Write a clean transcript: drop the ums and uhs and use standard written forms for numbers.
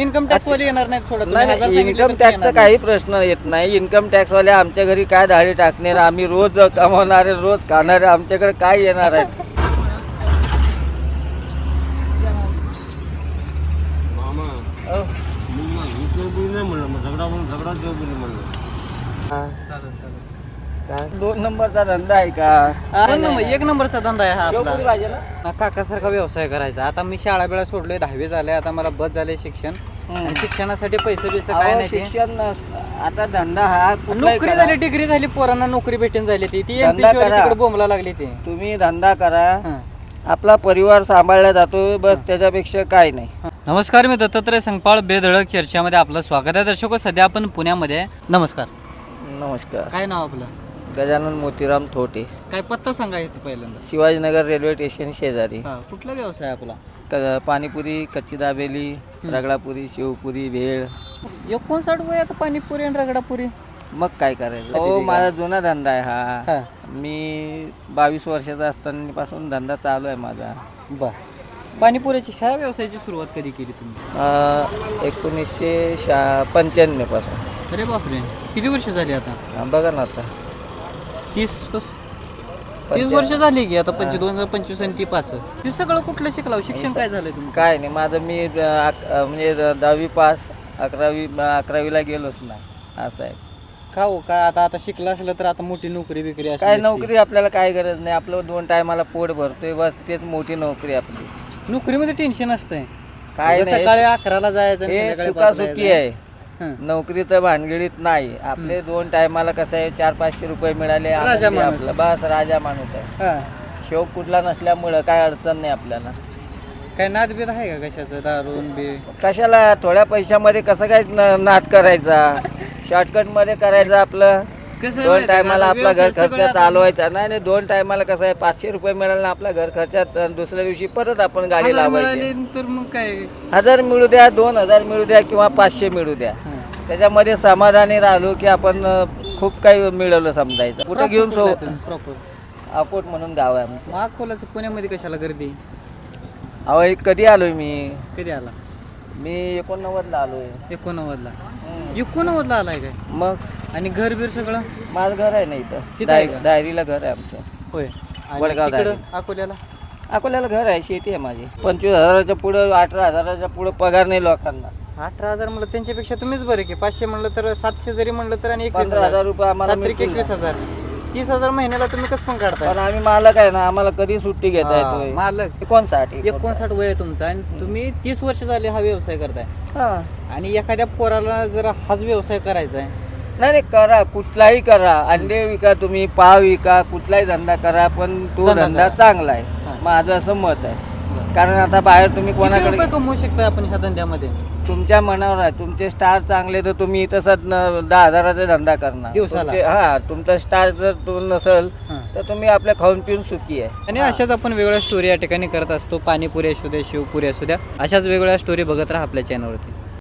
Income tax वाले येणार नाहीत थोडं नाही, इन्कम टॅक्सचा काही प्रश्न येत नाही. इन्कम टॅक्सवाले आमच्या घरी काय दाढी टाकणार, आम्ही रोज कमवणारे रोज खाणारे, आमच्याकडे काय येणार आहेत. दोन नंबरचा धंदा आहे का? एक नंबरचा धंदा आहे हा शेवपुरी आपला. भाजीला? काकासारखा व्यवसाय करायचा. आता मी शाळा बिळा सोडलोय, 10वी झाले, आता मला बस झाले शिक्षण. आणि शिक्षणासाठी पैसे बिसे काय अहो, नाही ते. शिक्षण आता धंदा हा कुठलाही नोकरी करा. झाली, डिग्री झाली, पोरांना नोकरी भेटून झाली. ती धंदा एमपीसी वाली करा. तिकडे बोंबला लागली ती. तुम्ही धंदा करा, हं. आपला परिवार सांभाळला जातो, बस त्याच्यापेक्षा काय नाही. नमस्कार, मी दत्तात्रय संगपाळ. बेधडक चर्चामध्ये आपलं स्वागत आहे. दर्शको, सध्या आपण पुण्यामध्ये आहे. नमस्कार. नमस्कार. काय नाव आपलं? गजानन मोतीराम थोटे, काय पत्ता सांगा इथे पहिल्यांदा. शिवाजीनगर रेल्वे स्टेशन शेजारी. हा, कुठला व्यवसाय आपला? पाणीपुरी, कच्ची दाबेली, रगडापुरी, शेवपुरी, भेळ. 59 वय आता पाणीपुरी आणि रगडापुरी. मग काय करायचं. हो, माझा जुना धंदा आहे हा. हा. मी 22 वर्षाचा असतानापासून धंदा चालू आहे माझा. बर. पाणीपुरीची ह्या व्यवसायाची सुरुवात कधी केली तुम्ही? 1995 पासून. अरे बापरे, किती वर्ष झाली आता? बघा ना आता 30 वर्ष झाली की आता. 2025 आणि ती 5. ते सगळं कुठलं शिकलाव? शिक्षण काय झालंय तुमचं? काय नाही, माझं मी म्हणजे 10वी पास, 11वीला गेलोच ना, असं आहे. का हो, काय आता शिकलं असलं तर आता मोठी नोकरी बिकरी असली काय असती. नोकरी आपल्याला काय गरज नाही, आपलं 2 टायमाला पोट भरतोय, बस तेच मोठी नोकरी आपली. नोकरीमध्ये टेन्शन असतंय. काय नाही, सकाळी 11ला जायचं आणि हे संध्याकाळी 5ला सुखासुखी यायचं. आहे. हं. नोकरीचं भानगडीत नाही. आपले 2 टायमाला कसं आहे, 400-500 रुपये मिळाले, राजा आनंदी माणूस. आपलं, बस राजा माणूस आहे. हा. शौक कुठला नसल्यामुळं काय अडचण नाही आपल्याला. काय नादबीद आहे का कशाचं? दारून बी? कशाला थोड्या पैशामध्ये कसं काय नाद करायचा, शॉर्टकटमध्ये करायचं आपलं. कसं आहे 2 माहिती आहे का? टायमाला आता आपला घर व्यवसाय खर्च सगळे आता चालवायचा नाही. 2 टायमाला कसं आहे, 500 रुपये मिळाले ना आपला घर खर्चात, दुसऱ्या दिवशी परत आपण गाडी 1000 लावायची. मिळाले तर मग काय? 1000 मिळू द्या, 2000 मिळू द्या किंवा 500 मिळू द्या, हं. त्याच्यामध्ये समाधानी राहिलो की आपण खूप काही मिळवलं समजायचं. कुठं घेऊन प्रॉपर अकोट म्हणून गाव आहे आमचं. अकोल्याचं पुण्यामध्ये कशाला गर्दी? अहो, कधी आलोय मी कधी आला? मी 89ला आलोय. 89ला. 89ला आलाय काय? मग आणि घर बीर सगळं? माझं घर आहे ना तिथं इथं, आहे का? डायरीला घर आहे आमचं. होय. वडगाव तिकडं दारी. अकोल्याला? अकोल्याला घर आहे, शेती आहे माझी. 25,000च्या पुढं, 18,000च्या पुढं पगार नाही लोकांना. 18,000 म्हणलं त्यांच्यापेक्षा तुम्हीच बरे की. 500 म्हणलं तर 700 जरी म्हणलं तर आणि 15,000 रुपये आम्हाला 21,000. 30,000 महिन्याला तुम्ही कसं पण काढताय? पण आम्ही मालक आहे ना, आम्हाला कधी सुट्टी घेता येतोय. मालक 59 वय आहे तुमचं आणि तुम्ही 30 वर्ष झाले हा व्यवसाय करताय. हा. आणि एखाद्या पोराला जर हाच व्यवसाय करायचा आहे, नाही करा, कुठलाही करा. अंडे विका, तुम्ही पाव विका, कुठलाही धंदा करा, पण तो धंदा धंदा करा. चांगला हा. आहे, माझं असं मत आहे. कारण आता बाहेर तुम्ही किती कोणाकडे, रुपये कमवू शकता आपण ह्या धंद्यामध्ये? तुमच्या मनावर आहे. तुमचे स्टार चांगले तर तुम्ही तसंच 10,000चा धंदा करणार दिवसाला? हा, तुमचा स्टार जर तो नसेल हां. तर तुम्ही आपल्या खाऊन पिऊन सुखी आहे. आणि अशाच आपण वेगळ्या स्टोरी या ठिकाणी करत असतो. पाणीपुरी असू द्या, शिवपुरी असू द्या, अशाच वेगवेगळ्या स्टोरी बघत राहा आपल्या चॅनलवरती.